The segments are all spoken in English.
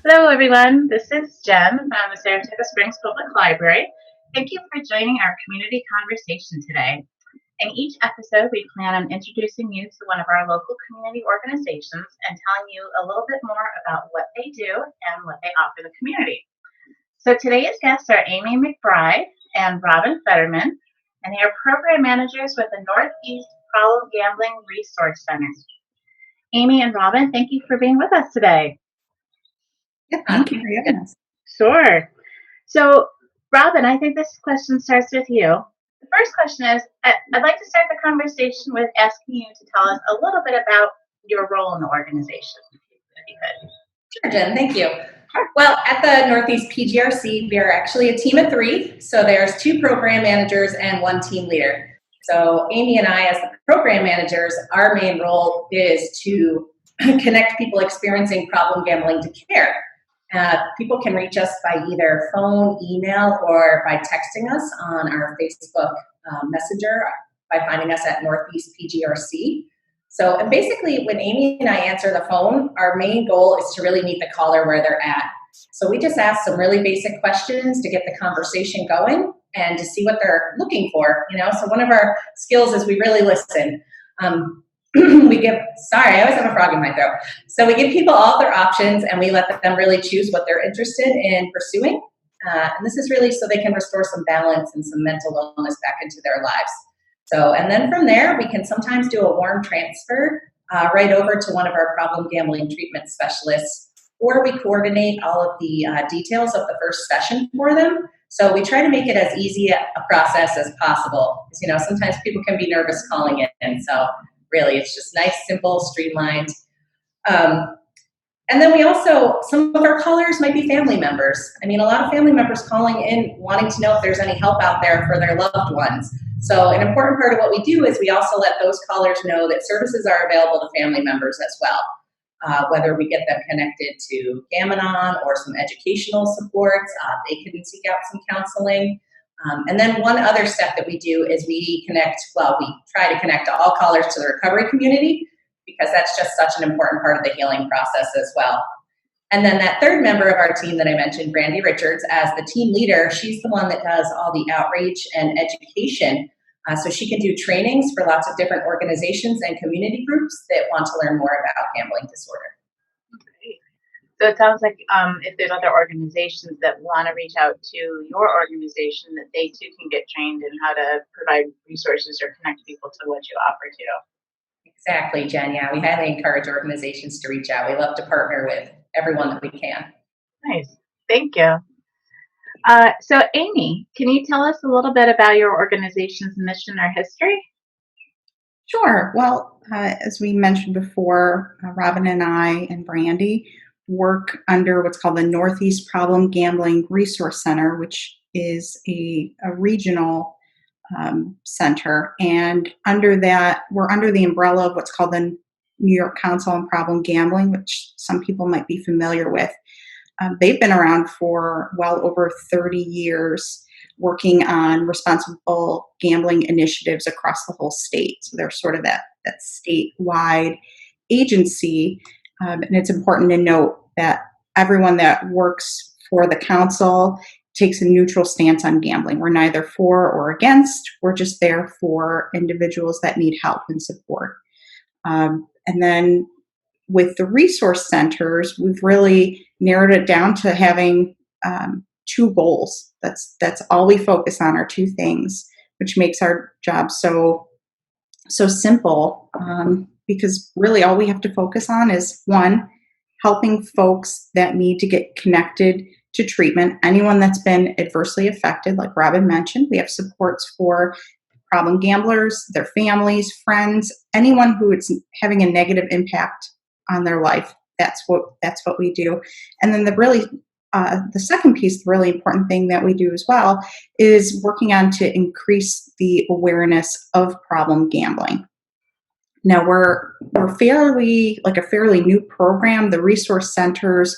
Hello, everyone. This is Jen from the Saratoga Springs Public Library. Thank you for joining our community conversation today. In each episode, we plan on introducing you to one of our local community organizations and telling you a little bit more about what they do and what they offer the community. So today's guests are Amy McBride and Robin Fetterman, and they are program managers with the Northeast Problem Gambling Resource Center. Amy and Robin, thank you for being with us today. Yeah, thank you for having us. Sure. So, Robin, I think this question starts with you. The first question is, I'd like to start the conversation with asking you to tell us a little bit about your role in the organization, if you could. Sure, Jen, thank you. Well, at the Northeast PGRC, we are actually a team of 3. So there's 2 program managers and 1 team leader. So Amy and I, as the program managers, our main role is to connect people experiencing problem gambling to care. People can reach us by either phone, email, or by texting us on our Facebook Messenger by finding us at Northeast PGRC. So, and basically, when Amy and I answer the phone, our main goal is to really meet the caller where they're at. So we just ask some really basic questions to get the conversation going and to see what they're looking for. So one of our skills is we really listen. I always have a frog in my throat. So we give people all their options and we let them really choose what they're interested in pursuing. And this is really so they can restore some balance and some mental wellness back into their lives. So, and then from there, we can sometimes do a warm transfer right over to one of our problem gambling treatment specialists, or we coordinate all of the details of the first session for them. So we try to make it as easy a process as possible. Because, sometimes people can be nervous calling in. So really, it's just nice, simple, streamlined. And then we also, some of our callers might be family members. A lot of family members calling in wanting to know if there's any help out there for their loved ones. So an important part of what we do is we also let those callers know that services are available to family members as well. Whether we get them connected to Gam-Anon or some educational support, they can seek out some counseling. And then one other step that we do is we try to connect all callers to the recovery community, because that's just such an important part of the healing process as well. And then that third member of our team that I mentioned, Brandy Richards, as the team leader, she's the one that does all the outreach and education. So she can do trainings for lots of different organizations and community groups that want to learn more about gambling disorder. Great. So it sounds like if there's other organizations that want to reach out to your organization, that they too can get trained in how to provide resources or connect people to what you offer too. Exactly, Jen. Yeah, we highly encourage organizations to reach out. We love to partner with everyone that we can. Nice. Thank you. So, Amy, can you tell us a little bit about your organization's mission or history? Sure. Well, as we mentioned before, Robin and I and Brandy work under what's called the Northeast Problem Gambling Resource Center, which is a regional center. And under that, we're under the umbrella of what's called the New York Council on Problem Gambling, which some people might be familiar with. They've been around for well over 30 years, working on responsible gambling initiatives across the whole state. So they're sort of that statewide agency. And it's important to note that everyone that works for the council takes a neutral stance on gambling. We're neither for or against. We're just there for individuals that need help and support. And then with the resource centers, we've really narrowed it down to having 2 goals. That's all we focus on, are 2 things, which makes our job so simple, because really all we have to focus on is, 1, helping folks that need to get connected to treatment. Anyone that's been adversely affected, like Robin mentioned, we have supports for problem gamblers, their families, friends, anyone who is having a negative impact on their life. That's what we do. And then the second piece, the really important thing that we do as well, is working on to increase the awareness of problem gambling. Now we're a fairly new program. The resource centers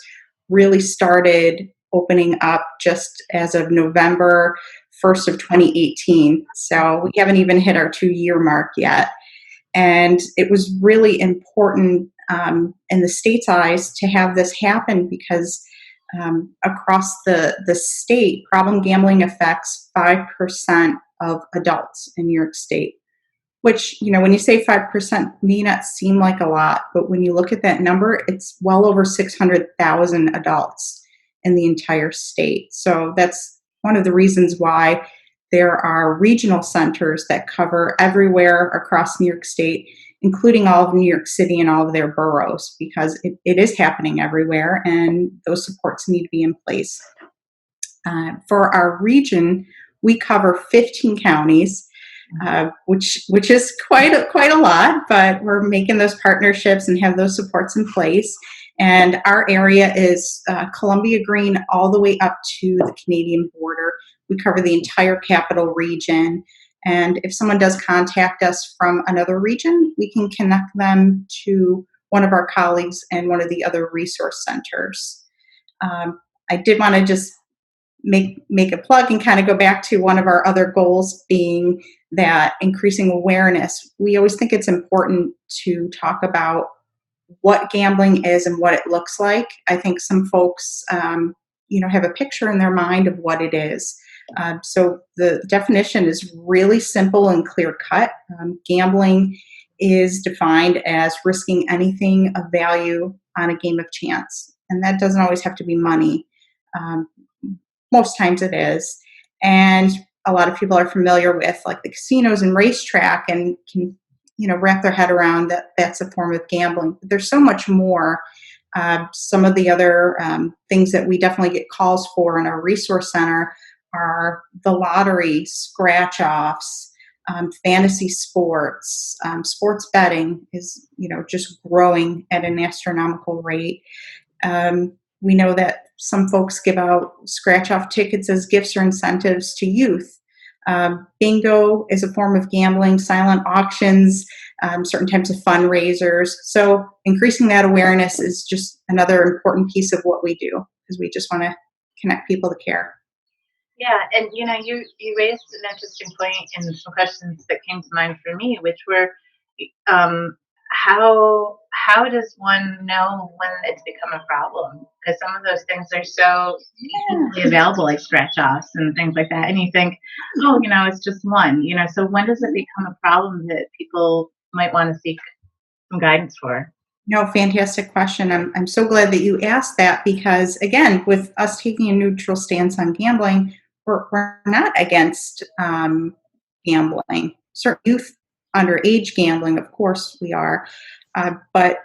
really started opening up just as of November 1st of 2018. So we haven't even hit our 2-year mark yet. And it was really important in the state's eyes to have this happen, because Across the state, problem gambling affects 5% of adults in New York State, which, when you say 5% may not seem like a lot, but when you look at that number, it's well over 600,000 adults in the entire state. So that's one of the reasons why there are regional centers that cover everywhere across New York State, including all of New York City and all of their boroughs, because it is happening everywhere and those supports need to be in place. For our region, we cover 15 counties, which is quite a lot, but we're making those partnerships and have those supports in place. And our area is Columbia Green all the way up to the Canadian border. We cover the entire capital region. And if someone does contact us from another region, we can connect them to one of our colleagues and one of the other resource centers. I did want to just make a plug and kind of go back to one of our other goals being that increasing awareness. We always think it's important to talk about what gambling is and what it looks like. I think some folks, have a picture in their mind of what it is. So the definition is really simple and clear cut. Gambling is defined as risking anything of value on a game of chance. And that doesn't always have to be money. Most times it is. And a lot of people are familiar with like the casinos and racetrack and can, wrap their head around that that's a form of gambling. But there's so much more. Some of the other things that we definitely get calls for in our resource center are the lottery, scratch-offs, fantasy sports, sports betting is, just growing at an astronomical rate. We know that some folks give out scratch-off tickets as gifts or incentives to youth. Bingo is a form of gambling, silent auctions, certain types of fundraisers. So increasing that awareness is just another important piece of what we do because we just want to connect people to care. Yeah, and you raised an interesting point in some questions that came to mind for me, which were how does one know when it's become a problem? Because some of those things are so easily available, like scratch offs and things like that, and you think, oh, it's just one. So when does it become a problem that people might want to seek some guidance for? No, fantastic question. I'm so glad that you asked that because, again, with us taking a neutral stance on gambling, we're not against gambling. Certain youth underage gambling, of course, we are. But,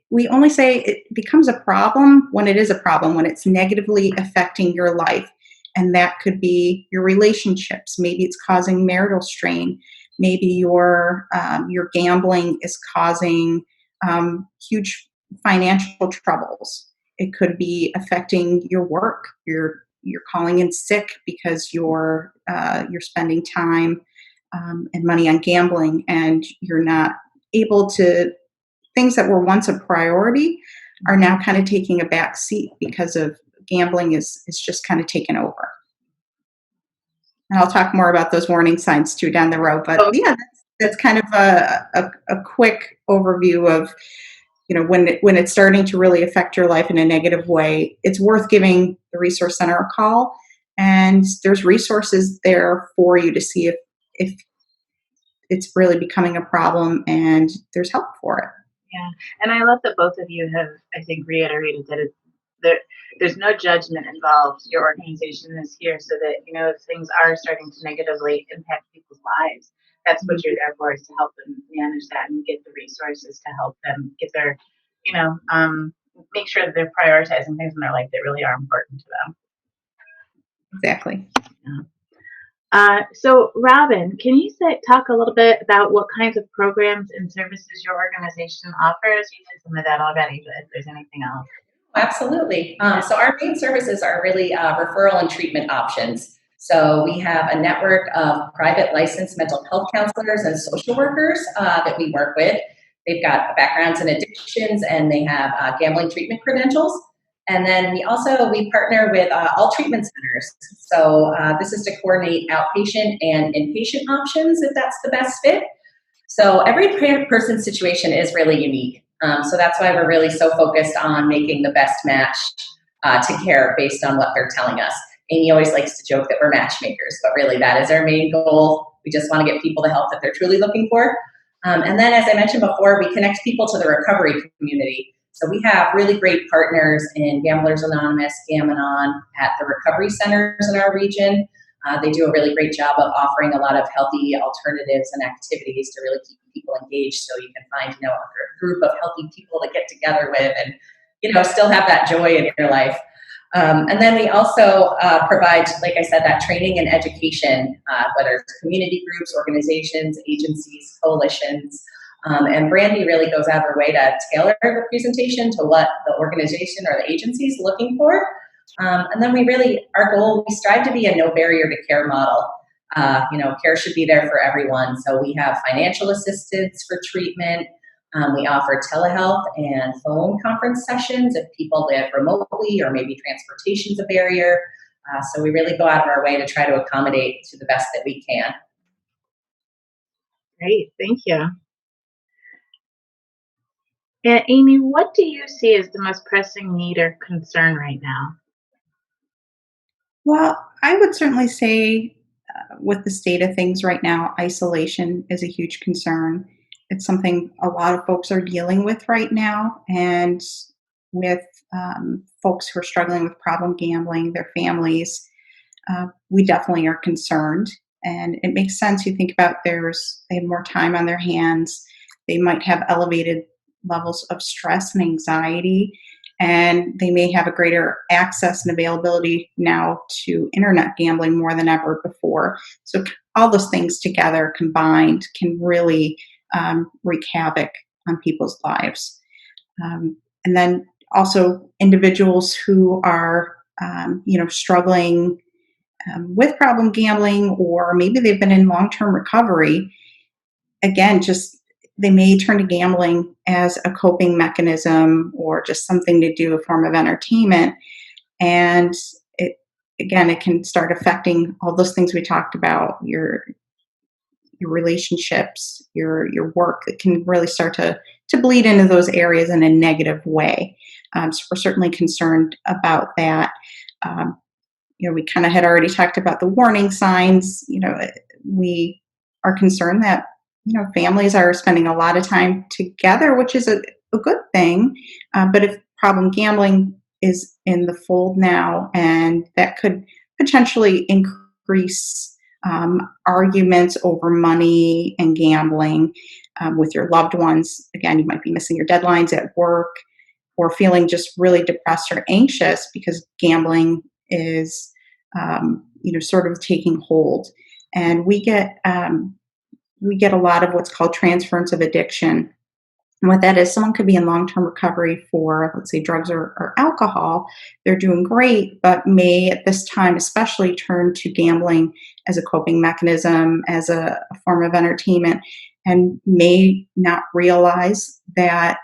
we only say it becomes a problem when it is a problem, when it's negatively affecting your life. And that could be your relationships. Maybe it's causing marital strain. Maybe your gambling is causing huge financial troubles. It could be affecting your work. You're calling in sick because you're spending time and money on gambling, and you're not able to. Things that were once a priority are now kind of taking a back seat because of gambling is just kind of taken over. And I'll talk more about those warning signs too down the road. But yeah, that's kind of a quick overview of, when it's starting to really affect your life in a negative way. It's worth giving the Resource Center a call, and there's resources there for you to see if it's really becoming a problem and there's help for it. Yeah, and I love that both of you have, I think, reiterated that there's no judgment involved. Your organization is here so that, if things are starting to negatively impact people's lives, that's what you're there for, is to help them manage that and get the resources to help them get their, make sure that they're prioritizing things in their life that really are important to them. Exactly. Yeah. So, Robin, can you talk a little bit about what kinds of programs and services your organization offers? You did some of that already, but if there's anything else. Absolutely. So our main services are really referral and treatment options. So we have a network of private licensed mental health counselors and social workers that we work with. They've got backgrounds in addictions and they have gambling treatment credentials. And then we partner with all treatment centers. So this is to coordinate outpatient and inpatient options if that's the best fit. So every person's situation is really unique. So that's why we're really so focused on making the best match to care based on what they're telling us. Amy always likes to joke that we're matchmakers, but really that is our main goal. We just want to get people the help that they're truly looking for. And then, as I mentioned before, we connect people to the recovery community. So we have really great partners in Gamblers Anonymous, Gam-Anon, at the recovery centers in our region. They do a really great job of offering a lot of healthy alternatives and activities to really keep people engaged, so you can find, a group of healthy people to get together with and, still have that joy in your life. And then we also provide, like I said, that training and education, whether it's community groups, organizations, agencies, coalitions. And Brandy really goes out of her way to tailor the presentation to what the organization or the agency is looking for. And then our goal, we strive to be a no barrier to care model. Care should be there for everyone. So we have financial assistance for treatment. We offer telehealth and phone conference sessions if people live remotely or maybe transportation's a barrier. So we really go out of our way to try to accommodate to the best that we can. Great, thank you. And Amy, what do you see as the most pressing need or concern right now? Well, I would certainly say with the state of things right now, isolation is a huge concern. It's something a lot of folks are dealing with right now, and with folks who are struggling with problem gambling, their families, we definitely are concerned. And it makes sense. You think about they have more time on their hands. They might have elevated levels of stress and anxiety, and they may have a greater access and availability now to internet gambling more than ever before. So all those things together combined can really wreak havoc on people's lives. And then also individuals who are, struggling with problem gambling, or maybe they've been in long-term recovery. Again, they may turn to gambling as a coping mechanism or just something to do, a form of entertainment. And it can start affecting all those things we talked about, your relationships, your work. That can really start to bleed into those areas in a negative way. So we're certainly concerned about that. We kind of had already talked about the warning signs. We are concerned that families are spending a lot of time together, which is a good thing. But if problem gambling is in the fold now, and that could potentially increase arguments over money and gambling with your loved ones. Again, you might be missing your deadlines at work, or feeling just really depressed or anxious because gambling is, sort of taking hold. And we get a lot of what's called transference of addiction. And what that is, someone could be in long-term recovery for, let's say, drugs or alcohol. They're doing great, but may at this time especially turn to gambling as a coping mechanism, as a form of entertainment, and may not realize that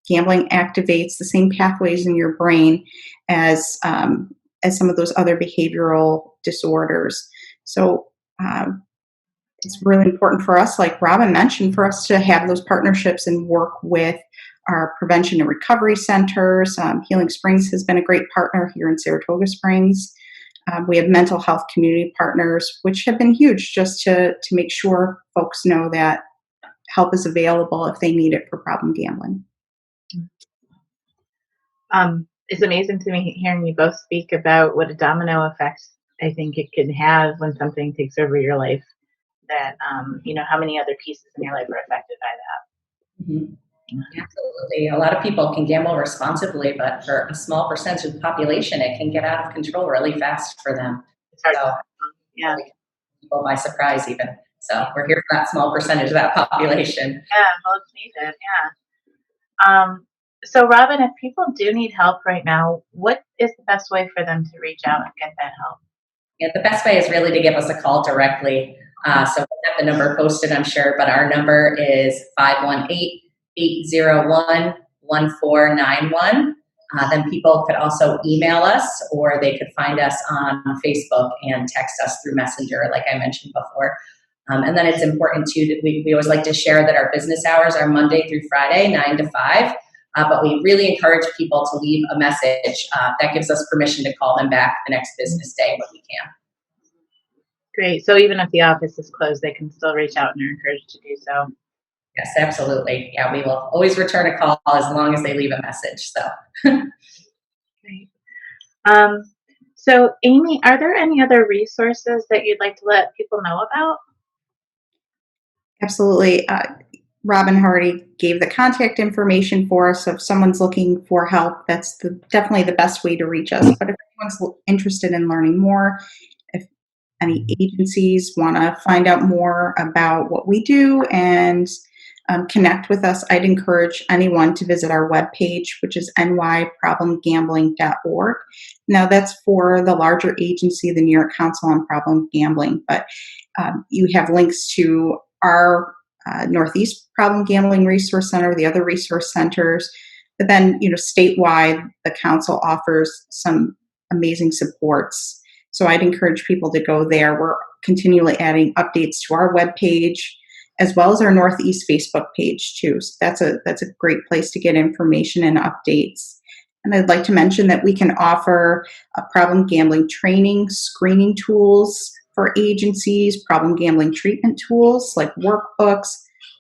gambling activates the same pathways in your brain as some of those other behavioral disorders. So it's really important for us, like Robin mentioned, for us to have those partnerships and work with our prevention and recovery centers. Healing Springs has been a great partner here in Saratoga Springs. We have mental health community partners, which have been huge, just to make sure folks know that help is available if they need it for problem gambling. It's amazing to me hearing you both speak about what a domino effect I think it can have when something takes over your life. That how many other pieces in your life are affected by that. Mm-hmm. Absolutely. A lot of people can gamble responsibly, but for a small percentage of the population, it can get out of control really fast for them. It's hard to people by surprise even. So we're here for that small percentage of that population. Yeah, well, it's needed. Yeah. So Robin, if people do need help right now, what is the best way for them to reach out and get that help? Yeah, the best way is really to give us a call directly. So we'll have the number posted, I'm sure, but our number is 518-801-1491. Then people could also email us, or they could find us on Facebook and text us through Messenger, like I mentioned before. And then it's important too that we always like to share that our business hours are Monday through Friday, 9 to 5. But we really encourage people to leave a message. That gives us permission to call them back the next business day when we can. Great. So even if the office is closed, they can still reach out and are encouraged to do so. Yes, absolutely. Yeah, we will always return a call as long as they leave a message. So, Great. So Amy, are there any other resources that you'd like to let people know about? Absolutely. Robin already gave the contact information for us. So if someone's looking for help, that's definitely the best way to reach us. But if anyone's interested in learning more, if any agencies want to find out more about what we do and connect with us, I'd encourage anyone to visit our webpage, which is nyproblemgambling.org. Now, that's for the larger agency, the New York Council on Problem Gambling, but you have links to our Northeast Problem Gambling Resource Center, the other resource centers, but then, statewide, the council offers some amazing supports. So I'd encourage people to go there. We're continually adding updates to our webpage, as well as our Northeast Facebook page too. So that's a great place to get information and updates. And I'd like to mention that we can offer problem gambling training, screening tools for agencies, problem gambling treatment tools like workbooks,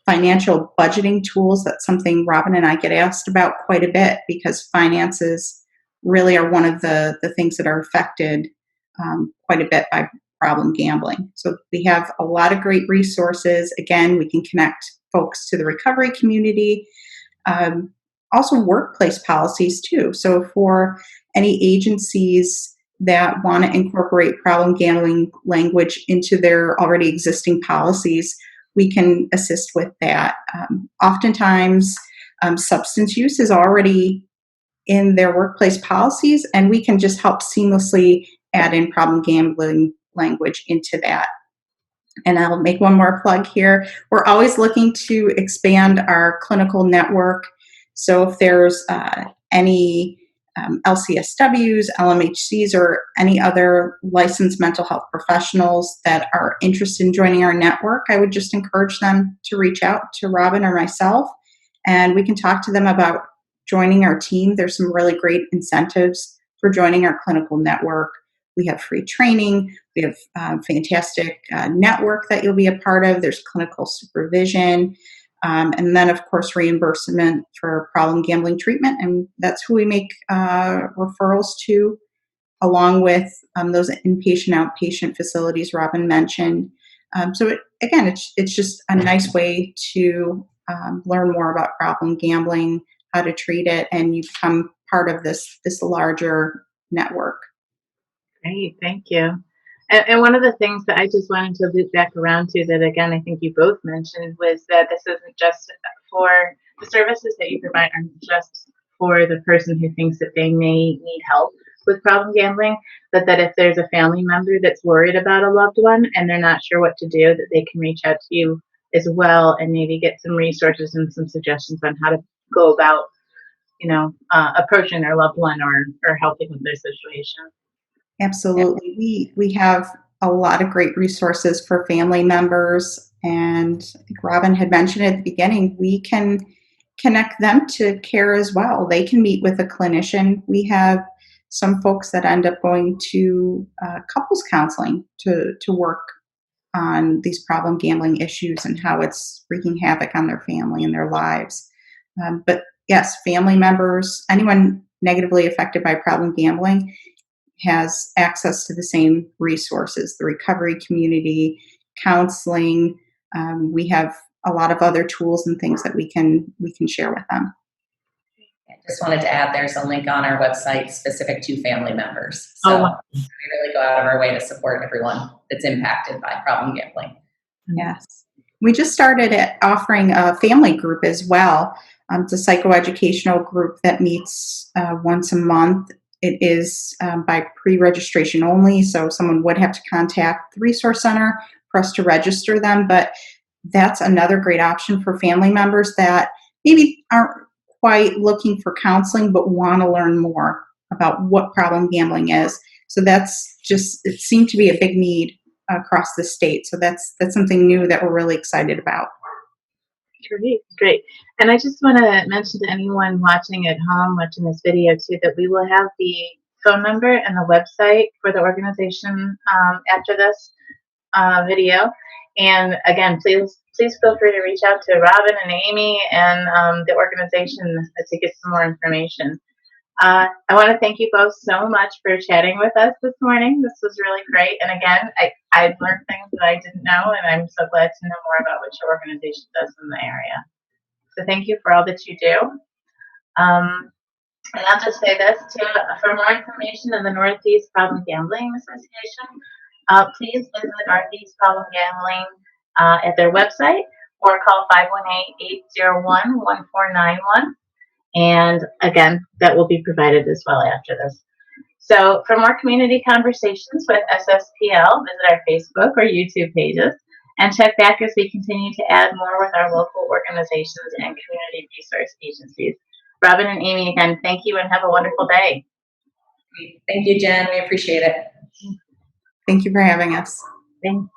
financial budgeting tools. That's something Robin and I get asked about quite a bit because finances really are one of the things that are affected quite a bit by problem gambling. So we have a lot of great resources. Again, we can connect folks to the recovery community. Also workplace policies too. So for any agencies that want to incorporate problem gambling language into their already existing policies, we can assist with that. Oftentimes, substance use is already in their workplace policies, and we can just help seamlessly add in problem gambling language into that. And I'll make one more plug here. We're always looking to expand our clinical network. So if there's any LCSWs, LMHCs, or any other licensed mental health professionals that are interested in joining our network, I would just encourage them to reach out to Robin or myself, and we can talk to them about joining our team. There's some really great incentives for joining our clinical network. We have free training. We have fantastic network that you'll be a part of. There's clinical supervision. And then, of course, reimbursement for problem gambling treatment. And that's who we make referrals to, along with those inpatient, outpatient facilities Robin mentioned. It's just a nice way to learn more about problem gambling, how to treat it, and you become part of this larger network. Great, thank you. And one of the things that I just wanted to loop back around to that, again, I think you both mentioned, was that this isn't just for the services that you provide aren't just for the person who thinks that they may need help with problem gambling, but that if there's a family member that's worried about a loved one and they're not sure what to do, that they can reach out to you as well and maybe get some resources and some suggestions on how to go about, approaching their loved one or helping with their situation. Absolutely. We have a lot of great resources for family members. And I think Robin had mentioned at the beginning, we can connect them to care as well. They can meet with a clinician. We have some folks that end up going to couples counseling to work on these problem gambling issues and how it's wreaking havoc on their family and their lives. But yes, family members, anyone negatively affected by problem gambling has access to the same resources, the recovery community, counseling. We have a lot of other tools and things that we can share with them. I just wanted to add, there's a link on our website specific to family members. So we really go out of our way to support everyone that's impacted by problem gambling. Yes. We just started offering a family group as well. It's a psychoeducational group that meets once a month. It is by pre-registration only, so someone would have to contact the Resource Center for us to register them, but that's another great option for family members that maybe aren't quite looking for counseling but want to learn more about what problem gambling is. So it seemed to be a big need across the state, so that's something new that we're really excited about. Great, great. And I just want to mention to anyone watching at home, watching this video too, that we will have the phone number and the website for the organization after this video. And again, please feel free to reach out to Robin and Amy and the organization to get some more information. I want to thank you both so much for chatting with us this morning. This was really great. And again, I've learned things that I didn't know, and I'm so glad to know more about what your organization does in the area. So thank you for all that you do. And I'll just say this too, for more information on the Northeast Problem Gambling Association, please visit Northeast Problem Gambling at their website or call 518-801-1491. And again, that will be provided as well after this. So for more community conversations with SSPL, visit our Facebook or YouTube pages and check back as we continue to add more with our local organizations and community resource agencies. Robin and Amy, again, thank you and have a wonderful day. Thank you, Jen. We appreciate it. Thank you for having us. Thanks.